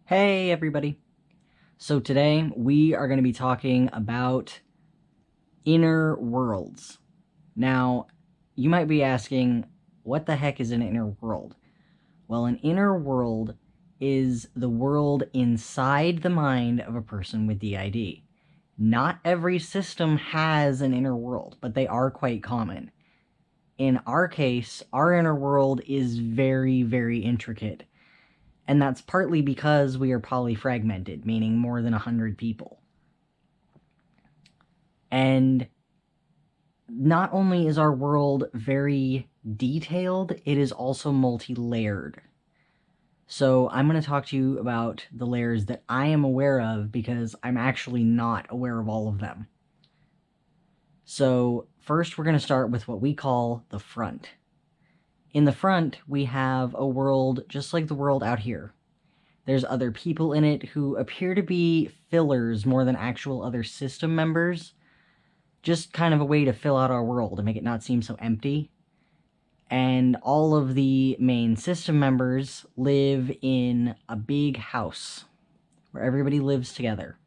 Hey everybody! So today we are going to be talking about inner worlds. Now, you might be asking, what the heck is an inner world? Well, an inner world is the world inside the mind of a person with DID. Not every system has an inner world, but they are quite common. In our case, our inner world is very, very intricate. And that's partly because we are polyfragmented, meaning more than 100 people. And not only is our world very detailed, it is also multi-layered. So I'm going to talk to you about the layers that I am aware of because I'm actually not aware of all of them. So first we're going to start with what we call the front. In the front, we have a world just like the world out here. There's other people in it who appear to be fillers more than actual other system members. Just kind of a way to fill out our world and make it not seem so empty. And all of the main system members live in a big house where everybody lives together.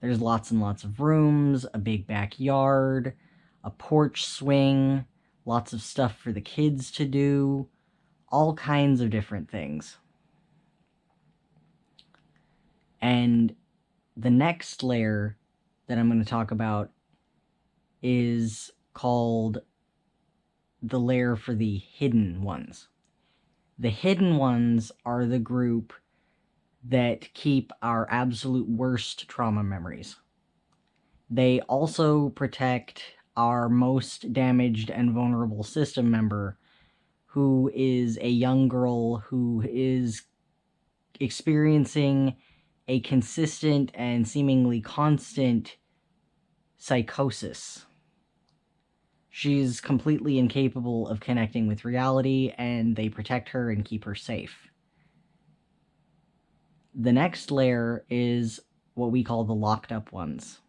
There's lots and lots of rooms, a big backyard, a porch swing, lots of stuff for the kids to do, all kinds of different things. And the next layer that I'm going to talk about is called the layer for the hidden ones. The hidden ones are the group that keep our absolute worst trauma memories. They also protect our most damaged and vulnerable system member, who is a young girl who is experiencing a consistent and seemingly constant psychosis. She's completely incapable of connecting with reality, and they protect her and keep her safe. The next layer is what we call the locked up ones.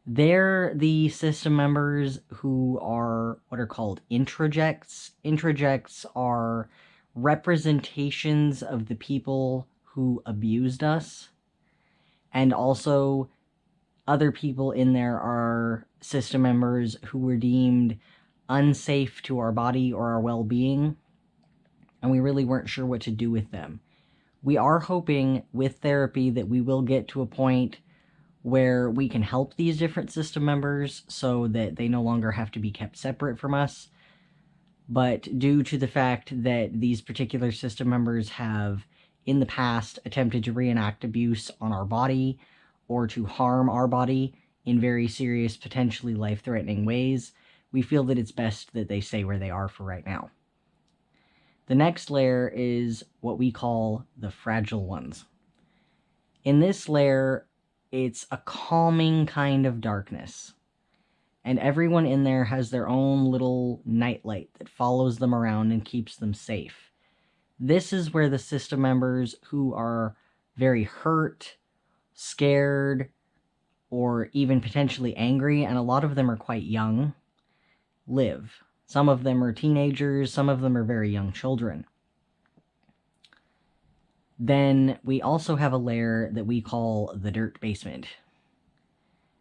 They're the system members who are what are called introjects. Introjects are representations of the people who abused us, and also other people in there are system members who were deemed unsafe to our body or our well-being, and we really weren't sure what to do with them. We are hoping with therapy that we will get to a point where we can help these different system members so that they no longer have to be kept separate from us. But due to the fact that these particular system members have in the past attempted to reenact abuse on our body or to harm our body in very serious, potentially life-threatening ways, we feel that it's best that they stay where they are for right now. The next layer is what we call the fragile ones. In this layer, it's a calming kind of darkness, and everyone in there has their own little nightlight that follows them around and keeps them safe. This is where the system members who are very hurt, scared, or even potentially angry, and a lot of them are quite young, live. Some of them are teenagers, some of them are very young children. Then we also have a layer that we call the dirt basement.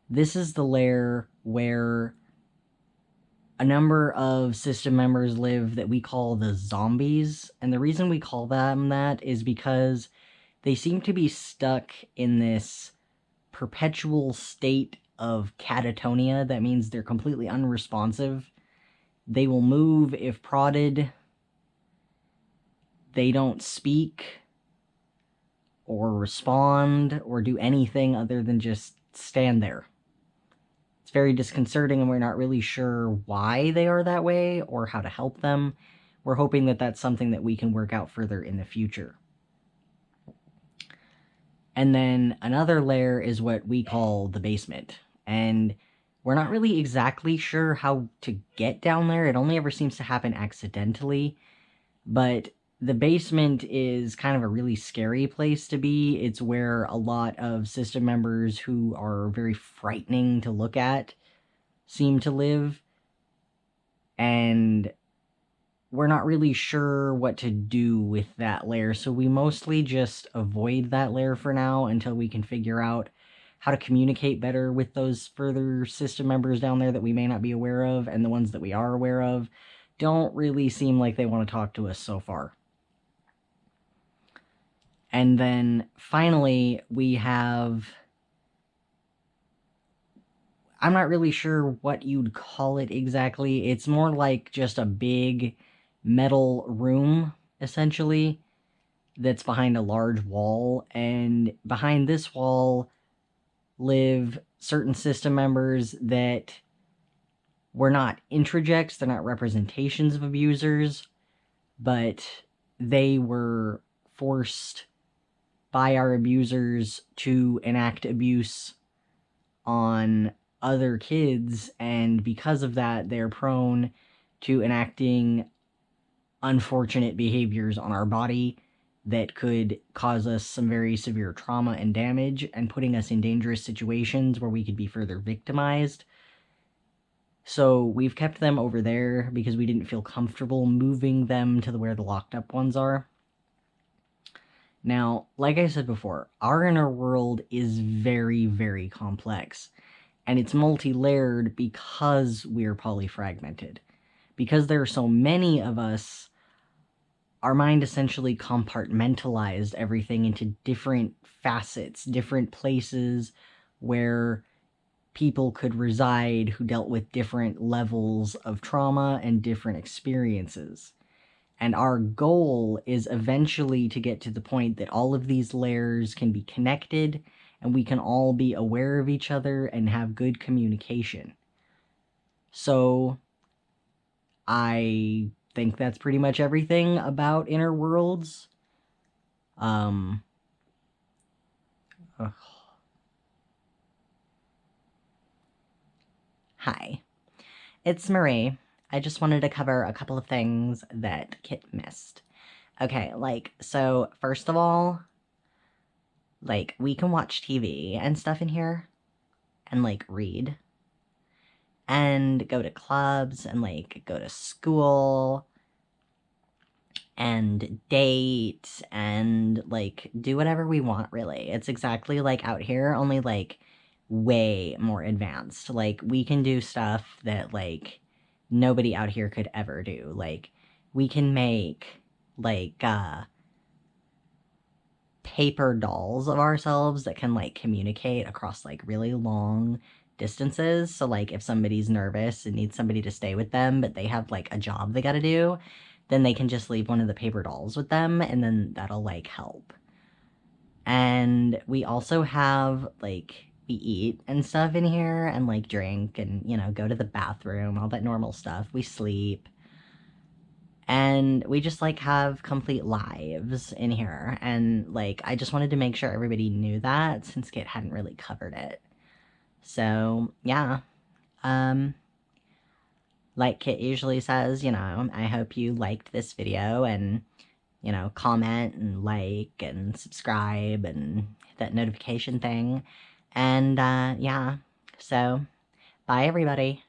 This is the layer where a number of system members live that we call the zombies, and the reason we call them that is because they seem to be stuck in this perpetual state of catatonia. That means they're completely unresponsive. They will move if prodded. They don't speak or respond or do anything other than just stand there. It's very disconcerting, and we're not really sure why they are that way or how to help them. We're hoping that that's something that we can work out further in the future. And then another layer is what we call the basement. And we're not really exactly sure how to get down there. It only ever seems to happen accidentally. But the basement is kind of a really scary place to be. It's where a lot of system members who are very frightening to look at seem to live. And we're not really sure what to do with that layer, so we mostly just avoid that layer for now until we can figure out how to communicate better with those further system members down there that we may not be aware of, and the ones that we are aware of don't really seem like they want to talk to us so far. And then finally, we have... I'm not really sure what you'd call it exactly. It's more like just a big metal room, essentially, that's behind a large wall. And behind this wall live certain system members that were not introjects, they're not representations of abusers, but they were forced by our abusers to enact abuse on other kids, and because of that, they're prone to enacting unfortunate behaviors on our body that could cause us some very severe trauma and damage, and putting us in dangerous situations where we could be further victimized. So we've kept them over there because we didn't feel comfortable moving them to where the locked up ones are. Now, like I said before, our inner world is very, very complex. And it's multi-layered because we're polyfragmented. Because there are so many of us, our mind essentially compartmentalized everything into different facets, different places where people could reside who dealt with different levels of trauma and different experiences. And our goal is eventually to get to the point that all of these layers can be connected and we can all be aware of each other and have good communication. So, I think that's pretty much everything about Inner Worlds. Hi. It's Marie. I just wanted to cover a couple of things that Kit missed. Okay, so, first of all, we can watch TV and stuff in here, and, read, and go to clubs, and, go to school, and date, and, do whatever we want, really. It's exactly like out here, only, way more advanced. We can do stuff that, nobody out here could ever do. We can make, paper dolls of ourselves that can communicate across really long distances. So if somebody's nervous and needs somebody to stay with them, but they have a job they gotta do, then they can just leave one of the paper dolls with them, and then that'll help. And we also have we eat and stuff in here, and drink, and go to the bathroom, all that normal stuff. We sleep. And we just, have complete lives in here. And, I just wanted to make sure everybody knew that, since Kit hadn't really covered it. So, yeah. Like Kit usually says, I hope you liked this video, and, comment, and and subscribe, and hit that notification thing. And, yeah. So, bye, everybody.